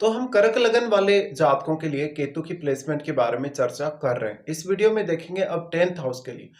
तो हम कर्क लगन वाले जातकों के लिए केतु की प्लेसमेंट के बारे में चर्चा कर रहे हैं। इस वीडियो में देखेंगे अब 10th हाउस के लिए।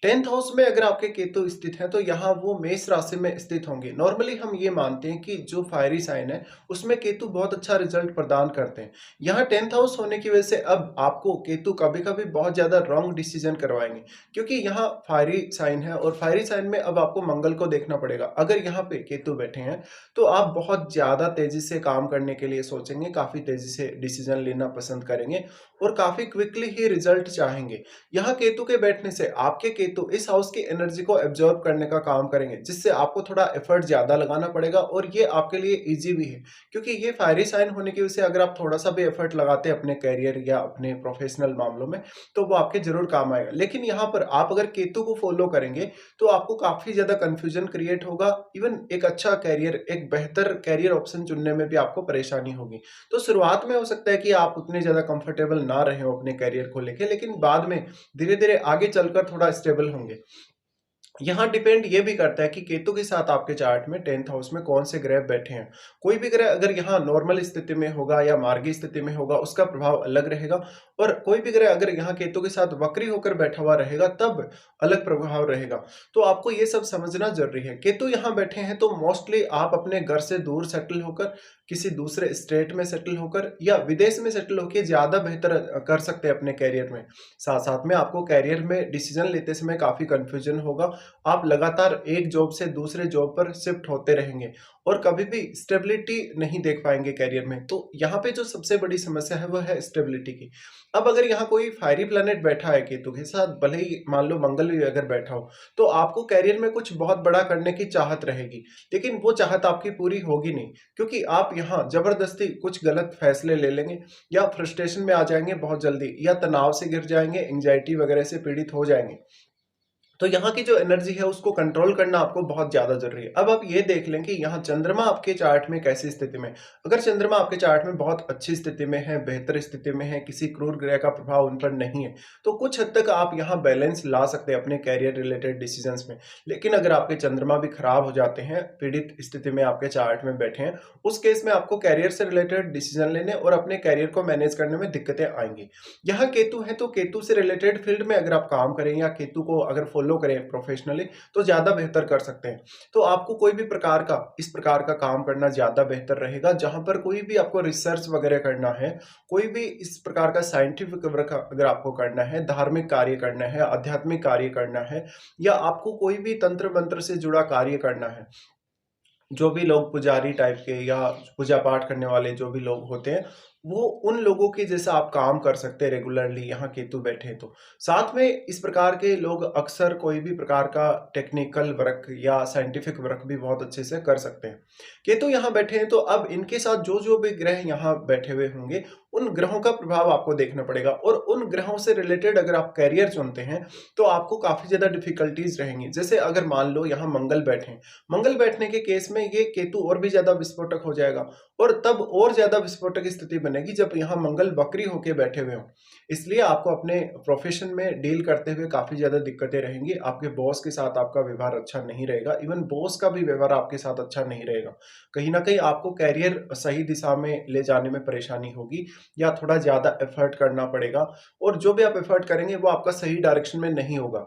10th हाउस में अगर आपके केतु स्थित हैं तो यहाँ वो मेष राशि में स्थित होंगे। नॉर्मली हम ये मानते हैं कि जो फायरी साइन है उसमें केतु बहुत अच्छा रिजल्ट प्रदान करते हैं। यहाँ 10th हाउस होने की वजह से अब आपको केतु कभी-कभी बहुत ज़्यादा रॉन्ग डिसीजन करवाएंगे, क्योंकि यहाँ फायरी साइन है और फायरी साइन में अब आपको मंगल को देखना पड़ेगा। अगर यहाँ पे केतु बैठे हैं तो आप बहुत ज़्यादा तेज़ी से काम करने के लिए सोचेंगे, काफ़ी तेज़ी से डिसीजन लेना पसंद करेंगे और काफ़ी क्विकली ही रिजल्ट चाहेंगे। यहाँ केतु के बैठने से आपके केतु इस हाउस की एनर्जी को एब्जॉर्ब करने का काम करेंगे, जिससे आपको थोड़ा एफर्ट ज़्यादा लगाना पड़ेगा और ये आपके लिए ईज़ी भी है, क्योंकि ये फायरी साइन होने की वजह से अगर आप थोड़ा-सा भी एफर्ट लगाते हैं अपने करियर या अपने प्रोफेशनल मामलों में, तो वो आपके ज़रूर काम आएगा। लेकिन यहाँ पर आप अगर केतु को फॉलो करेंगे, तो आपको काफ़ी ज़्यादा कन्फ्यूजन क्रिएट होगा। इवन एक अच्छा करियर, एक बेहतर करियर ऑप्शन चुनने में भी आपको परेशानी होगी। तो शुरुआत में हो सकता है कि आप उतने ज़्यादा कंफर्टेबल ना रहें हो अपने करियर को लेके, लेकिन बाद में धीरे-धीरे आगे चलकर थोड़ा स्टेबल होंगे। यहाँ डिपेंड ये भी करता है कि केतु के साथ आपके चार्ट में 10th हाउस में कौन से ग्रह बैठे हैं। कोई भी ग्रह अगर यहाँ नॉर्मल स्थिति में होगा या मार्गी स्थिति में होगा, उसका प्रभाव अलग रहेगा। और कोई भी ग्रह अगर यहाँ केतु के साथ वक्री होकर बैठा हुआ रहेगा, तब अलग प्रभाव रहेगा। तो आपको ये सब समझना जरूरी है। केतु यहाँ बैठे हैं तो मोस्टली आप अपने घर से दूर सेटल होकर, किसी दूसरे स्टेट में सेटल होकर या विदेश में सेटल होकर ज्यादा बेहतर कर सकते हैं अपने कैरियर में। साथ साथ में आपको कैरियर में डिसीजन लेते समय काफी कंफ्यूजन होगा। आप लगातार एक जॉब से दूसरे जॉब पर शिफ्ट होते रहेंगे और कभी भी स्टेबिलिटी नहीं देख पाएंगे करियर में। तो यहाँ पे जो सबसे बड़ी समस्या है वो है स्टेबिलिटी की। अब अगर यहाँ कोई फायरी प्लैनेट बैठा है केतु के साथ, भले ही मान लो मंगल भी अगर बैठा हो, तो आपको करियर में कुछ बहुत बड़ा करने की चाहत रहेगी, लेकिन वो चाहत आपकी पूरी होगी नहीं, क्योंकि आप यहाँ जबरदस्ती कुछ गलत फैसले ले लेंगे या फ्रस्ट्रेशन में आ जाएंगे बहुत जल्दी, या तनाव से गिर जाएंगे, एंग्जाइटी वगैरह से पीड़ित हो जाएंगे। तो यहाँ की जो एनर्जी है उसको कंट्रोल करना आपको बहुत ज्यादा जरूरी है। अब आप ये देख लें कि यहाँ चंद्रमा आपके चार्ट में कैसी स्थिति में। अगर चंद्रमा आपके चार्ट में बहुत अच्छी स्थिति में है, बेहतर स्थिति में है, किसी क्रूर ग्रह का प्रभाव उन पर नहीं है, तो कुछ हद तक आप यहाँ बैलेंस ला सकते हैं अपने कैरियर रिलेटेड डिसीजंस में। लेकिन अगर आपके चंद्रमा भी खराब हो जाते हैं, पीड़ित स्थिति में आपके चार्ट में बैठे हैं, उस केस में आपको कैरियर से रिलेटेड डिसीजन लेने और अपने कैरियर को मैनेज करने में दिक्कतें आएंगी। यहाँ केतु है तो केतु से रिलेटेड फील्ड में अगर आप काम करें या केतु को अगर फॉलो करें प्रोफेशनली, तो ज्यादा बेहतर कर सकते हैं। तो आपको कोई भी प्रकार का इस प्रकार का काम करना ज्यादा बेहतर रहेगा, जहां पर कोई भी आपको रिसर्च वगैरह करना है, कोई भी इस प्रकार का साइंटिफिक वर्क अगर आपको करना है, धार्मिक कार्य करना है, आध्यात्मिक कार्य करना है, या आपको कोई भी तंत्र मंत्र से जुड़ा कार्य करना है। जो भी लोग पुजारी टाइप के या पूजा पाठ करने वाले जो भी लोग होते हैं, वो उन लोगों के जैसा आप काम कर सकते हैं रेगुलरली यहाँ केतु बैठे हैं तो। साथ में इस प्रकार के लोग अक्सर कोई भी प्रकार का टेक्निकल वर्क या साइंटिफिक वर्क भी बहुत अच्छे से कर सकते हैं। केतु यहाँ बैठे हैं तो अब इनके साथ जो जो भी ग्रह यहाँ बैठे हुए होंगे, उन ग्रहों का प्रभाव आपको देखना पड़ेगा। और उन ग्रहों से रिलेटेड अगर आप कैरियर चुनते हैं तो आपको काफी ज्यादा डिफिकल्टीज रहेंगी। जैसे अगर मान लो यहाँ मंगल बैठे हैं, मंगल बैठने के केस में ये केतु और भी ज्यादा विस्फोटक हो जाएगा, और तब और ज्यादा विस्फोटक स्थिति बनेगी जब यहाँ मंगल वक्री होके बैठे हुए हों। इसलिए आपको अपने प्रोफेशन में डील करते हुए काफी ज्यादा दिक्कतें रहेंगी। आपके बॉस के साथ आपका व्यवहार अच्छा नहीं रहेगा, इवन बॉस का भी व्यवहार आपके साथ अच्छा नहीं रहेगा। कहीं ना कहीं आपको कैरियर सही दिशा में ले जाने में परेशानी होगी, या थोड़ा ज्यादा एफर्ट करना पड़ेगा, और जो भी आप एफर्ट करेंगे वो आपका सही डायरेक्शन में नहीं होगा।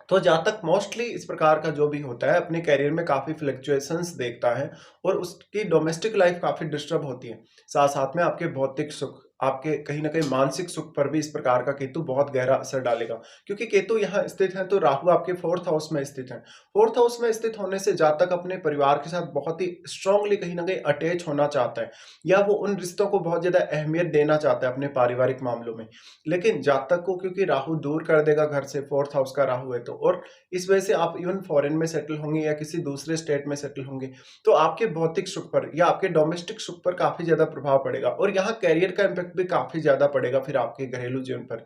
तो जहाँ तक मोस्टली इस प्रकार का जो भी होता है अपने करियर में काफ़ी फ्लक्चुएशंस देखता है, और उसकी डोमेस्टिक लाइफ काफ़ी डिस्टर्ब होती है। साथ साथ में आपके भौतिक सुख, आपके कहीं ना कहीं मानसिक सुख पर भी इस प्रकार का केतु बहुत गहरा असर डालेगा, क्योंकि केतु यहाँ स्थित है तो राहु आपके 4th हाउस में स्थित है। 4th हाउस में स्थित होने से जातक अपने परिवार के साथ बहुत ही स्ट्रांगली कहीं ना कहीं अटैच होना चाहता है, या वो उन रिश्तों को बहुत ज्यादा अहमियत देना चाहता है अपने पारिवारिक मामलों में। लेकिन जातक को क्योंकि राहु दूर कर देगा घर से, 4th हाउस का राहु है तो, और इस वजह से आप इवन फॉरेन में सेटल होंगे या किसी दूसरे स्टेट में सेटल होंगे, तो आपके भौतिक सुख पर या आपके डोमेस्टिक सुख पर काफी ज्यादा प्रभाव पड़ेगा, और यहाँ कैरियर का इम्पैक्ट भी काफी ज्यादा पड़ेगा फिर आपके घरेलू जीवन पर।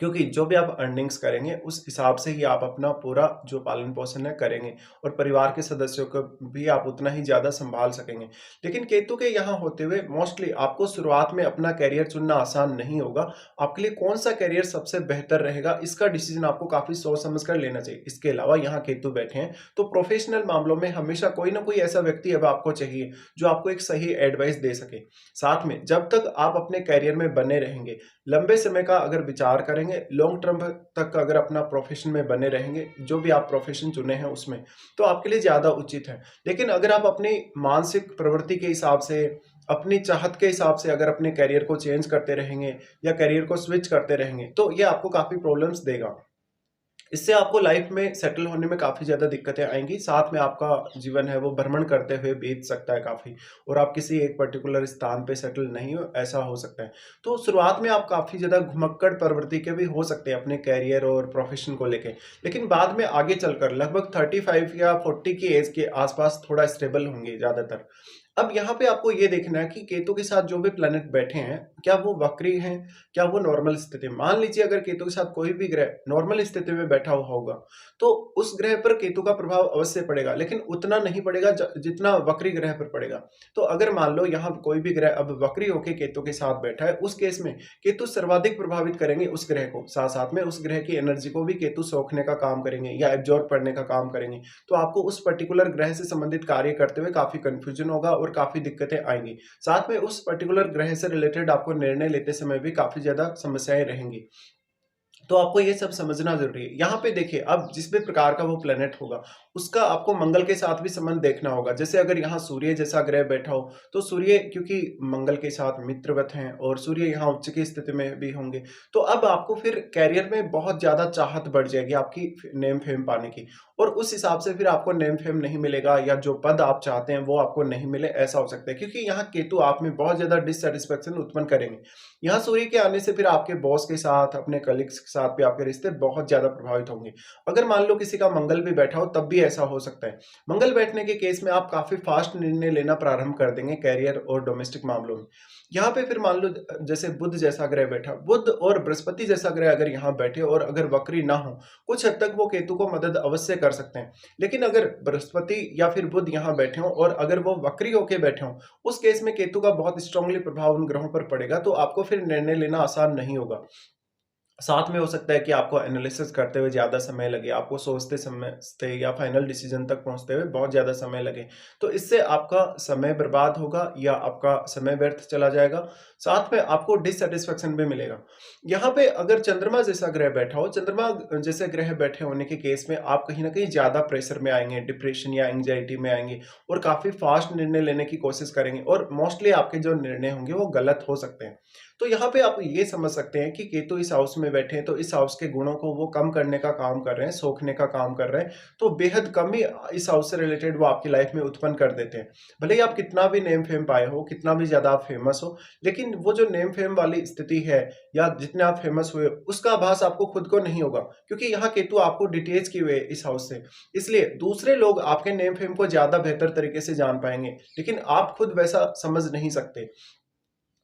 क्योंकि जो भी आप अर्निंग्स करेंगे उस हिसाब से ही आप अपना पूरा जो पालन पोषण है करेंगे और परिवार के सदस्यों को भी आप उतना ही ज़्यादा संभाल सकेंगे। लेकिन केतु के यहाँ होते हुए मोस्टली आपको शुरुआत में अपना करियर चुनना आसान नहीं होगा। आपके लिए कौन-सा करियर सबसे बेहतर रहेगा, इसका डिसीजन आपको काफ़ी सोच समझ कर लेना चाहिए। इसके अलावा यहाँ केतु बैठे हैं, तो प्रोफेशनल मामलों में हमेशा कोई ना कोई ऐसा व्यक्ति अब आपको चाहिए, जो आपको एक सही एडवाइस दे सके। साथ में जब तक आप अपने करियर में बने रहेंगे, लंबे समय का अगर विचार करेंगे, लॉन्ग टर्म तक अगर अपना प्रोफेशन में बने रहेंगे, जो भी आप प्रोफेशन चुने हैं उसमें, तो आपके लिए ज़्यादा उचित है। लेकिन अगर आप अपनी मानसिक प्रवृत्ति के हिसाब से, अपनी चाहत के हिसाब से अगर अपने करियर को चेंज करते रहेंगे या करियर को स्विच करते रहेंगे, तो ये आपको काफ़ी प्रॉब्लम्स देगा। इससे आपको लाइफ में सेटल होने में काफ़ी ज़्यादा दिक्कतें आएँगी, साथ में आपका जीवन है वो भ्रमण करते हुए बीत सकता है काफ़ी, और आप किसी एक पर्टिकुलर स्थान पे सेटल नहीं हो, ऐसा हो सकता है। तो शुरुआत में आप काफ़ी ज़्यादा घुमक्कड़ प्रवृत्ति के भी हो सकते हैं अपने करियर और प्रोफ़ेशन को लेके, लेकिन बाद में आगे चलकर लगभग 35 या 40 की एज के आस-पास थोड़ा स्टेबल होंगे ज़्यादातर। अब यहाँ पे आपको ये देखना है कि केतु के साथ जो भी प्लैनेट बैठे हैं, क्या वो वक्री हैं, क्या वो नॉर्मल स्थिति में? मान लीजिए अगर केतु के साथ कोई भी ग्रह नॉर्मल स्थिति में बैठा हुआ होगा, तो उस ग्रह पर केतु का प्रभाव अवश्य पड़ेगा, लेकिन उतना नहीं पड़ेगा जितना वक्री ग्रह पर पड़ेगा। तो अगर मान लो यहाँ कोई भी ग्रह अब वक्री होके केतु के साथ बैठा है, उस केस में केतु सर्वाधिक प्रभावित करेंगे उस ग्रह को, साथ-साथ में उस ग्रह की एनर्जी को भी केतु सोखने का काम करेंगे या एब्ज़ॉर्ब करने का काम करेंगे। तो आपको उस पर्टिकुलर ग्रह से संबंधित कार्य करते हुए काफ़ी कन्फ्यूजन होगा और काफ़ी दिक्कतें आएँगी। साथ में उस पर्टिकुलर ग्रह से रिलेटेड आपको निर्णय लेते समय भी काफ़ी ज़्यादा समस्याएँ रहेंगी। तो आपको ये सब समझना ज़रूरी है। यहाँ पे देखिए, अब जिस भी प्रकार का वो प्लैनेट होगा, उसका आपको मंगल के साथ भी संबंध देखना होगा। जैसे अगर यहाँ सूर्य जैसा ग्रह बैठा हो, तो सूर्य क्योंकि मंगल के साथ मित्रवत हैं और सूर्य यहाँ उच्च की स्थिति में भी होंगे, तो अब आपको फिर करियर में बहुत ज़्यादा चाहत बढ़ जाएगी आपकी नेम फेम पाने की, और उस हिसाब से फिर आपको नेम फेम नहीं मिलेगा या जो पद आप चाहते हैं वो आपको नहीं मिले, ऐसा हो सकता है। क्योंकि यहाँ केतु आप में बहुत ज़्यादा डिससैटिस्फैक्शन उत्पन्न करेंगे। यहाँ सूर्य के आने से फिर आपके बॉस के साथ, अपने कलीग्स के साथ भी आपके रिश्ते बहुत ज़्यादा प्रभावित होंगे। अगर मान लो किसी का मंगल भी बैठा हो, तब भी ऐसा हो सकता है। मंगल बैठने के केस में आप काफ़ी फास्ट निर्णय लेना प्रारंभ कर देंगे करियर और डोमेस्टिक मामलों में। यहाँ पे फिर मान लो जैसे बुध जैसा ग्रह बैठा, बुध और बृहस्पति जैसा ग्रह अगर यहाँ बैठे और अगर वक्री ना हो, कुछ हद तक वो केतु को मदद अवश्य कर सकते हैं। लेकिन अगर बृहस्पति या फिर बुध यहाँ बैठे हों और अगर वो वक्री होके बैठे हों, उस केस में केतु का बहुत स्ट्रांगली प्रभाव उन ग्रहों पर पड़ेगा, तो आपको फिर निर्णय लेना आसान नहीं होगा। साथ में हो सकता है कि आपको एनालिसिस करते हुए ज़्यादा समय लगे, आपको सोचते समझते या फाइनल डिसीजन तक पहुँचते हुए बहुत ज़्यादा समय लगे। तो इससे आपका समय बर्बाद होगा या आपका समय व्यर्थ चला जाएगा, साथ में आपको डिससैटिस्फैक्शन भी मिलेगा। यहाँ पे अगर चंद्रमा जैसा ग्रह बैठा हो, चंद्रमा जैसे ग्रह बैठे होने के केस में आप कहीं न कहीं ज़्यादा प्रेशर में आएँगे, डिप्रेशन या एंग्ज़ायटी में आएँगे और काफ़ी फास्ट निर्णय लेने की कोशिश करेंगे, और मोस्टली आपके जो निर्णय होंगे वो गलत हो सकते हैं। तो यहाँ पे आप ये समझ सकते हैं कि केतु इस हाउस में बैठे हैं, तो इस हाउस के गुणों को वो कम करने का काम कर रहे हैं, सोखने का काम कर रहे हैं, तो बेहद कम ही इस हाउस से रिलेटेड वो आपकी लाइफ में उत्पन्न कर देते हैं। भले ही आप कितना भी नेम फेम पाए हो, कितना भी ज़्यादा आप फेमस हो, लेकिन वो जो नेम फेम वाली स्थिति है या जितने आप फेमस हुए, उसका आभास आपको खुद को नहीं होगा, क्योंकि यहाँ केतु आपको डिटेच किए हुए है इस हाउस से। इसलिए दूसरे लोग आपके नेम फेम को ज़्यादा बेहतर तरीके से जान पाएँगे, लेकिन आप खुद वैसा समझ नहीं सकते।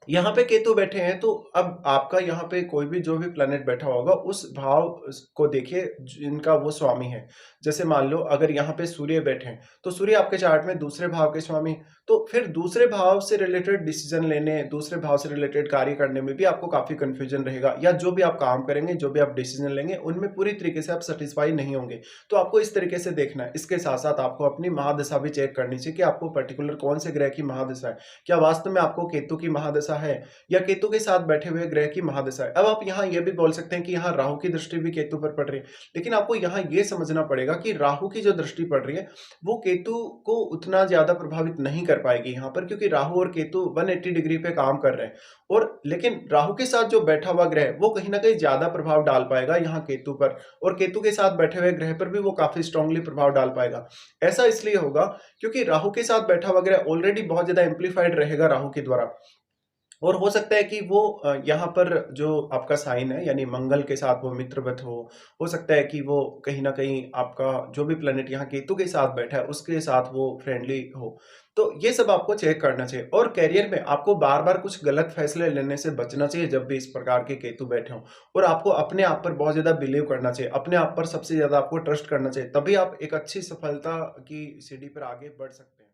यहाँ पे केतु बैठे हैं, तो अब आपका यहाँ पे कोई भी जो भी प्लैनेट बैठा होगा उस भाव को देखिए जिनका वो स्वामी है। जैसे मान लो अगर यहाँ पे सूर्य बैठे हैं, तो सूर्य आपके चार्ट में दूसरे भाव के स्वामी हैं, तो फिर दूसरे भाव से रिलेटेड डिसीजन लेने, दूसरे भाव से रिलेटेड कार्य करने में भी आपको काफ़ी कन्फ्यूजन रहेगा, या जो भी आप काम करेंगे, जो भी आप डिसीजन लेंगे, उनमें पूरी तरीके से आप सैटिस्फाई नहीं होंगे। तो आपको इस तरीके से देखना है। इसके साथ-साथ आपको अपनी महादशा भी चेक करनी चाहिए कि आपको पर्टिकुलर कौन से ग्रह की महादशा है। क्या वास्तव में आपको केतु की महादशा है या केतु के साथ बैठे हुए ग्रह की महादशा है? अब आप यहाँ ये भी बोल सकते हैं कि यहाँ राहु की दृष्टि भी केतु पर पड़ रही है, लेकिन आपको यहाँ ये समझना पड़ेगा कि राहु की जो दृष्टि पड़ रही है, वो केतु को उतना ज़्यादा प्रभावित नहीं कर पाएगी यहाँ पर, क्योंकि राहु और केतु 180 डिग्री पे काम कर रहे हैं, और लेकिन राहु के साथ जो बैठा हुआ ग्रह वो कहीं न कहीं ज़्यादा प्रभाव डाल पाएगा यहाँ केतु पर, और केतु के साथ बैठे हुए ग्रह पर भी वो काफ़ी स्ट्रांगली प्रभाव डाल पाएगा। ऐसा इसलिए होगा क्योंकि राहु के साथ बैठा हुआ ग्रह ऑलरेडी बहुत ज़्यादा एम्प्लीफाइड रहेगा राहु के द्वारा। और हो सकता है कि वो यहाँ पर जो आपका साइन है यानी मंगल के साथ वो मित्रवत हो सकता है कि वो कहीं न कहीं आपका जो भी प्लैनेट यहाँ केतु के साथ बैठा है, उसके साथ वो फ्रेंडली हो। तो ये सब आपको चेक करना चाहिए और करियर में आपको बार-बार कुछ गलत फैसले लेने से बचना चाहिए जब भी इस प्रकार के केतु बैठे हों और आपको अपने आप पर बहुत ज़्यादा बिलीव करना चाहिए, अपने आप पर सबसे ज़्यादा आपको ट्रस्ट करना चाहिए, तभी आप एक अच्छी सफलता की सीढ़ी पर आगे बढ़ सकते हैं।